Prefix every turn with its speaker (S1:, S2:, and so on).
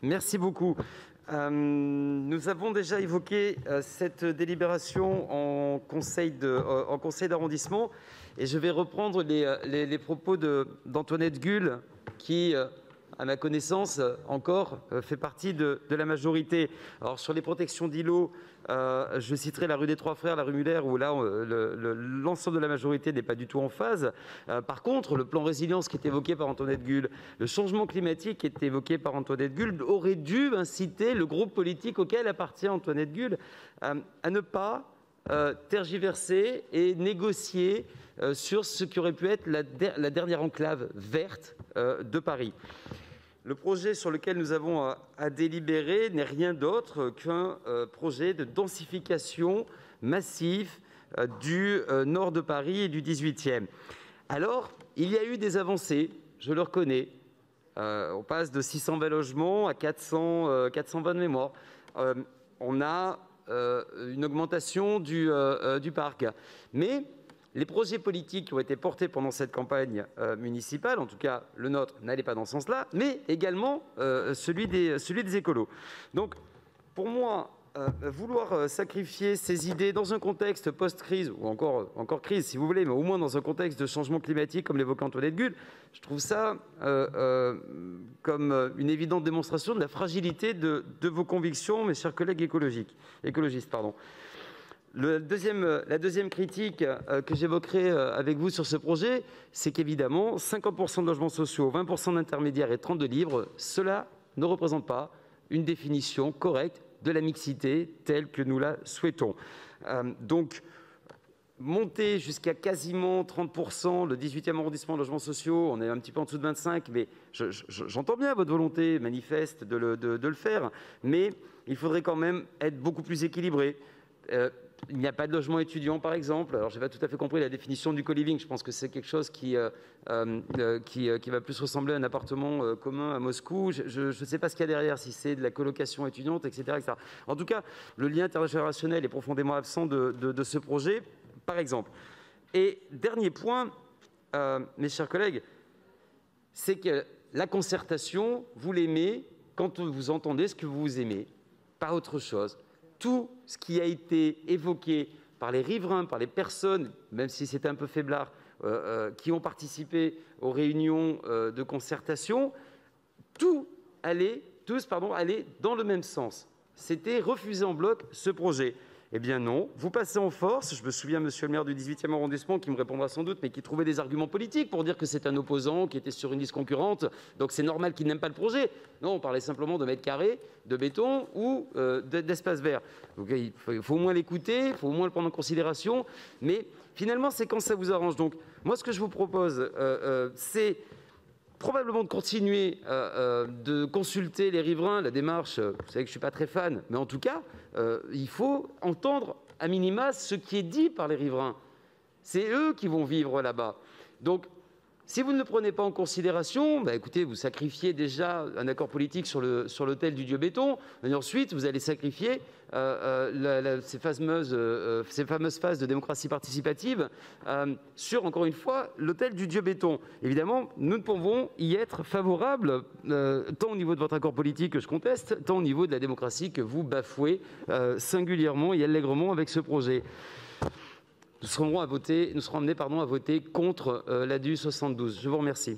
S1: Merci beaucoup. Nous avons déjà évoqué cette délibération en conseil d'arrondissement et je vais reprendre les propos d'Antoinette Guhl qui, à ma connaissance, encore fait partie de la majorité. Alors, sur les protections d'îlots, je citerai la rue des Trois Frères, la rue Muller, où là, l'ensemble de la majorité n'est pas du tout en phase. Par contre, le plan résilience qui est évoqué par Antoinette Guhl, le changement climatique qui est évoqué par Antoinette Guhl, aurait dû inciter le groupe politique auquel appartient Antoinette Guhl à ne pas tergiverser et négocier sur ce qui aurait pu être la dernière enclave verte de Paris. Le projet sur lequel nous avons à délibérer n'est rien d'autre qu'un projet de densification massif du nord de Paris et du 18e. Alors, il y a eu des avancées, je le reconnais. On passe de 620 logements à 420 de mémoire. On a une augmentation du parc. Mais les projets politiques qui ont été portés pendant cette campagne municipale, en tout cas le nôtre, n'allait pas dans ce sens-là, mais également celui des écolos. Donc, pour moi, vouloir sacrifier ces idées dans un contexte post-crise, ou encore crise si vous voulez, mais au moins dans un contexte de changement climatique comme l'évoquait Antoinette Guhl, je trouve ça comme une évidente démonstration de la fragilité de vos convictions, mes chers collègues écologistes. La deuxième critique que j'évoquerai avec vous sur ce projet, c'est qu'évidemment, 50% de logements sociaux, 20% d'intermédiaires et 30% de libres, cela ne représente pas une définition correcte de la mixité telle que nous la souhaitons. Donc, monter jusqu'à quasiment 30%, le 18e arrondissement de logements sociaux, on est un petit peu en dessous de 25%, mais j'entends bien votre volonté manifeste de le faire, mais il faudrait quand même être beaucoup plus équilibré. Il n'y a pas de logement étudiant, par exemple. Alors, je n'ai pas tout à fait compris la définition du co-living. Je pense que c'est quelque chose qui va plus ressembler à un appartement commun à Moscou. Je ne sais pas ce qu'il y a derrière, si c'est de la colocation étudiante, etc., etc. En tout cas, le lien intergénérationnel est profondément absent de ce projet, par exemple. Et dernier point, mes chers collègues, c'est que la concertation, vous l'aimez quand vous entendez ce que vous aimez, pas autre chose. Tout ce qui a été évoqué par les riverains, par les personnes, même si c'était un peu faiblard, qui ont participé aux réunions de concertation, tous allaient dans le même sens. C'était refuser en bloc ce projet. Eh bien non, vous passez en force. Je me souviens, monsieur le maire du 18e arrondissement, qui me répondra sans doute, mais qui trouvait des arguments politiques pour dire que c'est un opposant qui était sur une liste concurrente, donc c'est normal qu'il n'aime pas le projet. Non, on parlait simplement de mètres carrés, de béton ou d'espace vert. Donc il faut au moins l'écouter, il faut au moins le prendre en considération, mais finalement, c'est quand ça vous arrange. Donc moi, ce que je vous propose, c'est probablement de continuer de consulter les riverains. La démarche, vous savez que je ne suis pas très fan, mais en tout cas, il faut entendre à minima ce qui est dit par les riverains. C'est eux qui vont vivre là-bas. Donc, si vous ne le prenez pas en considération, écoutez, vous sacrifiez déjà un accord politique sur l'autel du dieu béton, et ensuite vous allez sacrifier ces fameuses phases de démocratie participative sur, encore une fois, l'autel du dieu béton. Évidemment, nous ne pouvons y être favorables, tant au niveau de votre accord politique que je conteste, tant au niveau de la démocratie que vous bafouez singulièrement et allègrement avec ce projet. Nous serons amenés à voter contre l'ADU 72. Je vous remercie.